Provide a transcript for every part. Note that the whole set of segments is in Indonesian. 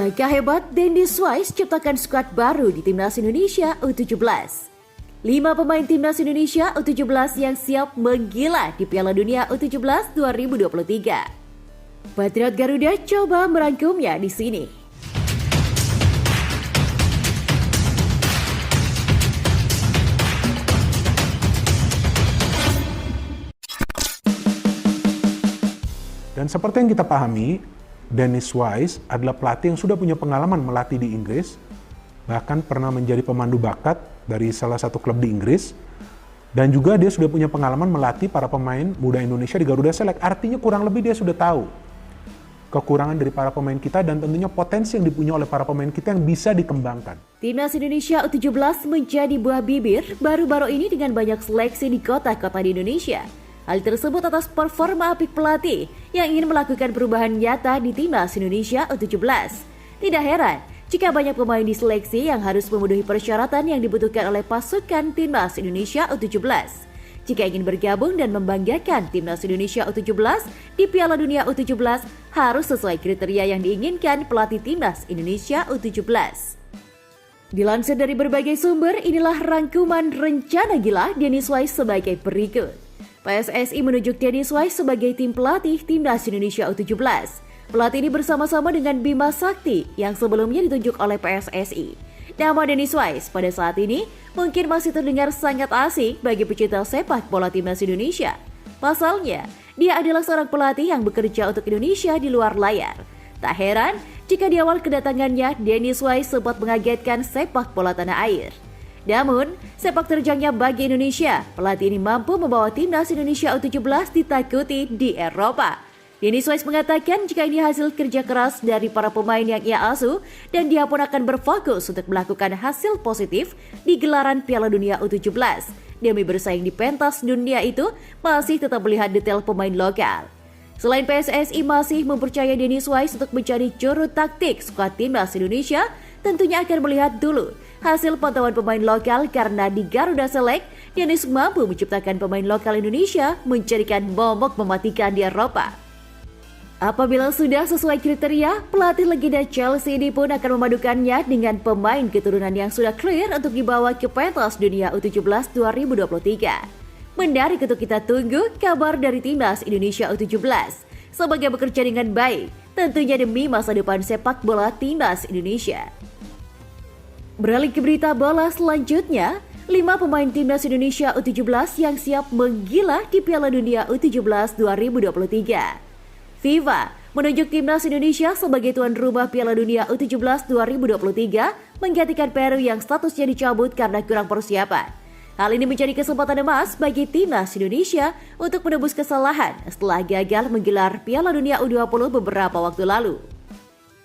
Langkah hebat Dennis Wise ciptakan skuad baru di Timnas Indonesia U17. 5 pemain Timnas Indonesia U17 yang siap menggila di Piala Dunia U17 2023. Patriot Garuda coba merangkumnya di sini. Dan seperti yang kita pahami, Dennis Wise adalah pelatih yang sudah punya pengalaman melatih di Inggris, bahkan pernah menjadi pemandu bakat dari salah satu klub di Inggris, dan juga dia sudah punya pengalaman melatih para pemain muda Indonesia di Garuda Select. Artinya kurang lebih dia sudah tahu kekurangan dari para pemain kita dan tentunya potensi yang dipunya oleh para pemain kita yang bisa dikembangkan. Timnas Indonesia U17 menjadi buah bibir baru-baru ini dengan banyak seleksi di kota-kota di Indonesia. Hal tersebut atas performa apik pelatih yang ingin melakukan perubahan nyata di Timnas Indonesia U17. Tidak heran jika banyak pemain diseleksi yang harus memenuhi persyaratan yang dibutuhkan oleh pasukan Timnas Indonesia U17. Jika ingin bergabung dan membanggakan Timnas Indonesia U17 di Piala Dunia U17, harus sesuai kriteria yang diinginkan pelatih Timnas Indonesia U17. Dilansir dari berbagai sumber, inilah rangkuman rencana gila Dennis Wise sebagai berikut. PSSI menunjuk Dennis Wise sebagai tim pelatih Timnas Indonesia U17. Pelatih ini bersama-sama dengan Bima Sakti yang sebelumnya ditunjuk oleh PSSI. Nama Dennis Wise pada saat ini mungkin masih terdengar sangat asing bagi pecinta sepak bola Timnas Indonesia. Pasalnya, dia adalah seorang pelatih yang bekerja untuk Indonesia di luar layar. Tak heran jika di awal kedatangannya Dennis Wise sempat mengagetkan sepak bola tanah air. Namun, sepak terjangnya bagi Indonesia, pelatih ini mampu membawa Timnas Indonesia U17 ditakuti di Eropa. Dennis Wise mengatakan jika ini hasil kerja keras dari para pemain yang ia asuh dan dia pun akan berfokus untuk melakukan hasil positif di gelaran Piala Dunia U17. Demi bersaing di pentas dunia itu, masih tetap melihat detail pemain lokal. Selain PSSI masih mempercayai Dennis Wise untuk menjadi juru taktik skuad Timnas Indonesia, tentunya akan melihat dulu hasil pantauan pemain lokal karena di Garuda Select, Dennis mampu menciptakan pemain lokal Indonesia menjadikan momok mematikan di Eropa. Apabila sudah sesuai kriteria, pelatih legenda Chelsea ini pun akan memadukannya dengan pemain keturunan yang sudah clear untuk dibawa ke pentas dunia U17 2023. Menarik untuk kita tunggu kabar dari Timnas Indonesia U17. Semoga bekerja dengan baik, tentunya demi masa depan sepak bola Timnas Indonesia. Beralih ke berita bola selanjutnya, 5 pemain Timnas Indonesia U17 yang siap menggila di Piala Dunia U17 2023. FIFA menunjuk Timnas Indonesia sebagai tuan rumah Piala Dunia U17 2023 menggantikan Peru yang statusnya dicabut karena kurang persiapan. Hal ini menjadi kesempatan emas bagi Timnas Indonesia untuk menebus kesalahan setelah gagal menggelar Piala Dunia U20 beberapa waktu lalu.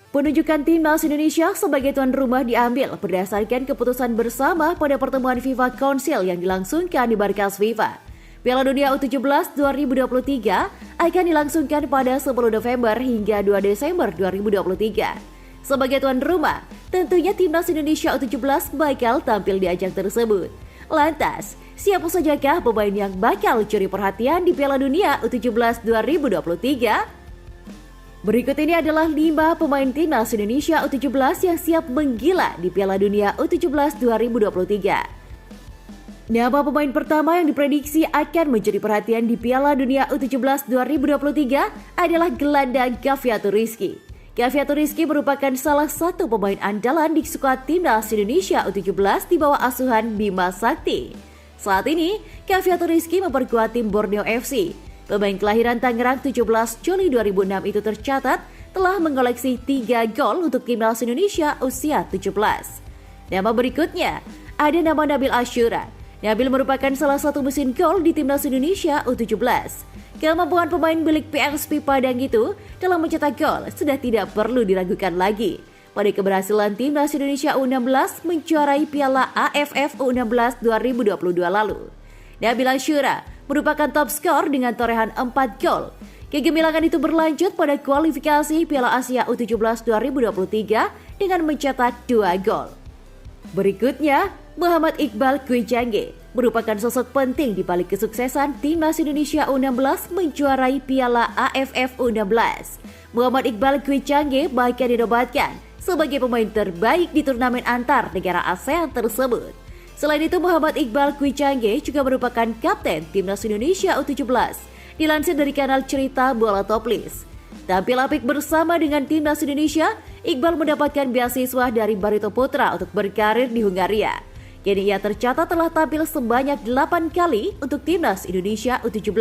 Penunjukan Timnas Indonesia sebagai tuan rumah diambil berdasarkan keputusan bersama pada pertemuan FIFA Council yang dilangsungkan di markas FIFA. Piala Dunia U17 2023 akan dilangsungkan pada 10 November hingga 2 Desember 2023. Sebagai tuan rumah, tentunya Timnas Indonesia U17 bakal tampil di ajang tersebut. Lantas, siapa sajakah pemain yang bakal curi perhatian di Piala Dunia U17 2023? Berikut ini adalah 5 pemain Timnas Indonesia U17 yang siap menggila di Piala Dunia U17 2023. Nama pemain pertama yang diprediksi akan mencuri perhatian di Piala Dunia U17 2023 adalah gelandang Gaviato Rizky. Gaviato Rizky merupakan salah satu pemain andalan di skuad Timnas Indonesia U17 di bawah asuhan Bima Sakti. Saat ini, Gaviato Rizky memperkuat tim Borneo FC. Pemain kelahiran Tangerang 17 Juli 2006 itu tercatat telah mengoleksi 3 gol untuk Timnas Indonesia usia 17. Nama berikutnya ada nama Nabil Ashura. Nabil merupakan salah satu mesin gol di Timnas Indonesia U17. Kemampuan pemain milik PSP Padang itu dalam mencetak gol sudah tidak perlu diragukan lagi. Pada keberhasilan Timnas Indonesia U16 menjuarai Piala AFF U16 2022 lalu. Nabil Ashura merupakan top skor dengan torehan 4 gol. Kegemilangan itu berlanjut pada kualifikasi Piala Asia U17 2023 dengan mencetak 2 gol. Berikutnya, Muhammad Iqbal Kwijangge merupakan sosok penting di balik kesuksesan Timnas Indonesia U16 menjuarai Piala AFF U16. Muhammad Iqbal Kwijangge bahkan dinobatkan sebagai pemain terbaik di turnamen antar negara ASEAN tersebut. Selain itu, Muhammad Iqbal Kwi Changge juga merupakan kapten Timnas Indonesia U17, dilansir dari kanal Cerita Bola Toplis. Tampil apik bersama dengan Timnas Indonesia, Iqbal mendapatkan beasiswa dari Barito Putra untuk berkarir di Hungaria. Kini ia tercatat telah tampil sebanyak 8 kali untuk Timnas Indonesia U17.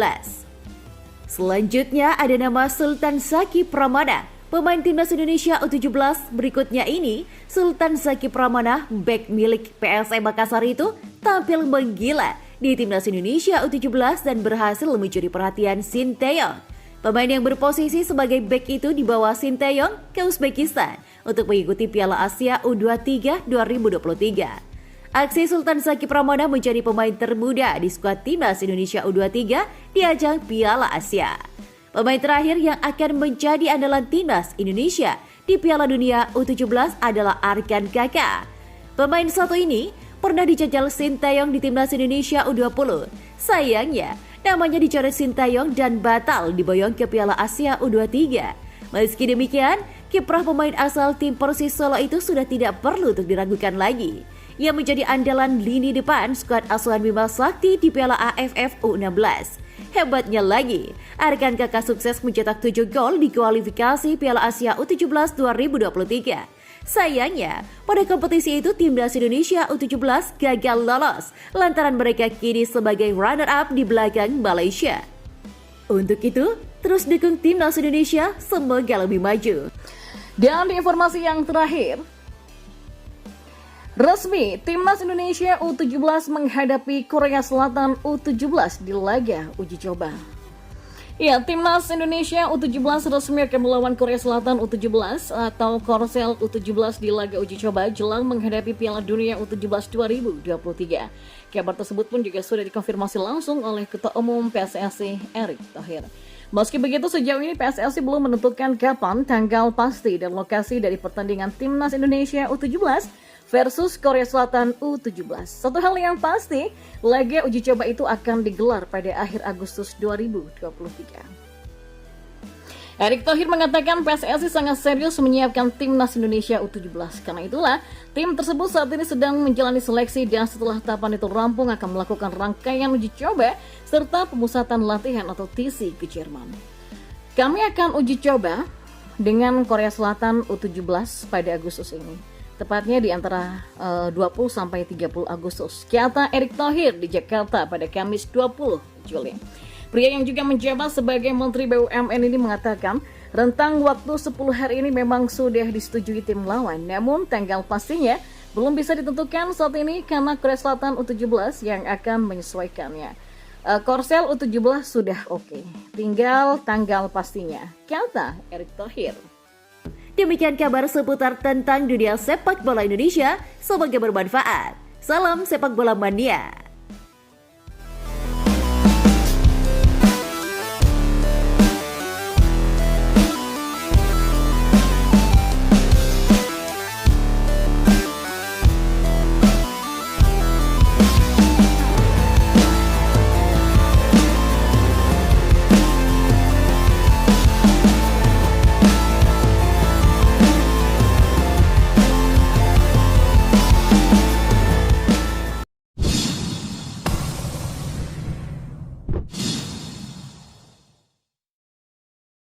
Selanjutnya ada nama Sultan Zaki Pramana, pemain Timnas Indonesia U17. Berikutnya ini, Sultan Zaki Pramana, bek milik PSM Makassar itu tampil menggila di Timnas Indonesia U17 dan berhasil mencuri perhatian Shin Tae-yong. Pemain yang berposisi sebagai bek itu dibawa Shin Tae-yong ke Uzbekistan untuk mengikuti Piala Asia U23 2023. Aksi Sultan Zaki Pramana menjadi pemain termuda di skuad Timnas Indonesia U23 di ajang Piala Asia. Pemain terakhir yang akan menjadi andalan Timnas Indonesia di Piala Dunia U17 adalah Arkan Kaka. Pemain satu ini pernah dijajal Shin Tae-yong di Timnas Indonesia U20. Sayangnya, namanya dicoret Shin Tae-yong dan batal diboyong ke Piala Asia U23. Meski demikian, kiprah pemain asal tim Persis Solo itu sudah tidak perlu untuk diragukan lagi. Ia menjadi andalan lini depan skuad asuhan Bima Sakti di Piala AFF U16. Hebatnya lagi, Arkan Kaka sukses mencetak 7 gol di kualifikasi Piala Asia U17 2023. Sayangnya, pada kompetisi itu Timnas Indonesia U17 gagal lolos lantaran mereka kini sebagai runner-up di belakang Malaysia. Untuk itu, terus dukung Timnas Indonesia, semoga lebih maju. Dan di informasi yang terakhir, resmi, Timnas Indonesia U17 menghadapi Korea Selatan U17 di laga uji coba. Ya, Timnas Indonesia U17 resmi akan melawan Korea Selatan U17 atau Korsel U17 di laga uji coba jelang menghadapi Piala Dunia U17 2023. Kabar tersebut pun juga sudah dikonfirmasi langsung oleh Ketua Umum PSSI Erick Thohir. Meski begitu, sejauh ini PSSI belum menentukan kapan, tanggal pasti, dan lokasi dari pertandingan Timnas Indonesia U17 versus Korea Selatan U17. Satu hal yang pasti, laga uji coba itu akan digelar pada akhir Agustus 2023. Erick Thohir mengatakan PSSI sangat serius menyiapkan Timnas Indonesia U17. Karena itulah, tim tersebut saat ini sedang menjalani seleksi dan setelah tahapan itu rampung akan melakukan rangkaian uji coba serta pemusatan latihan atau TC ke Jerman. Kami akan uji coba dengan Korea Selatan U17 pada Agustus ini. Tepatnya di antara 20 sampai 30 Agustus. Kata Erick Thohir di Jakarta pada Kamis 20 Juli. Pria yang juga menjabat sebagai Menteri BUMN ini mengatakan, rentang waktu 10 hari ini memang sudah disetujui tim lawan. Namun tanggal pastinya belum bisa ditentukan saat ini karena Korea Selatan U17 yang akan menyesuaikannya. Korsel U17 sudah oke. Tinggal tanggal pastinya, kata Erick Thohir. Demikian kabar seputar tentang dunia sepak bola Indonesia. Semoga bermanfaat. Salam sepak bola mania.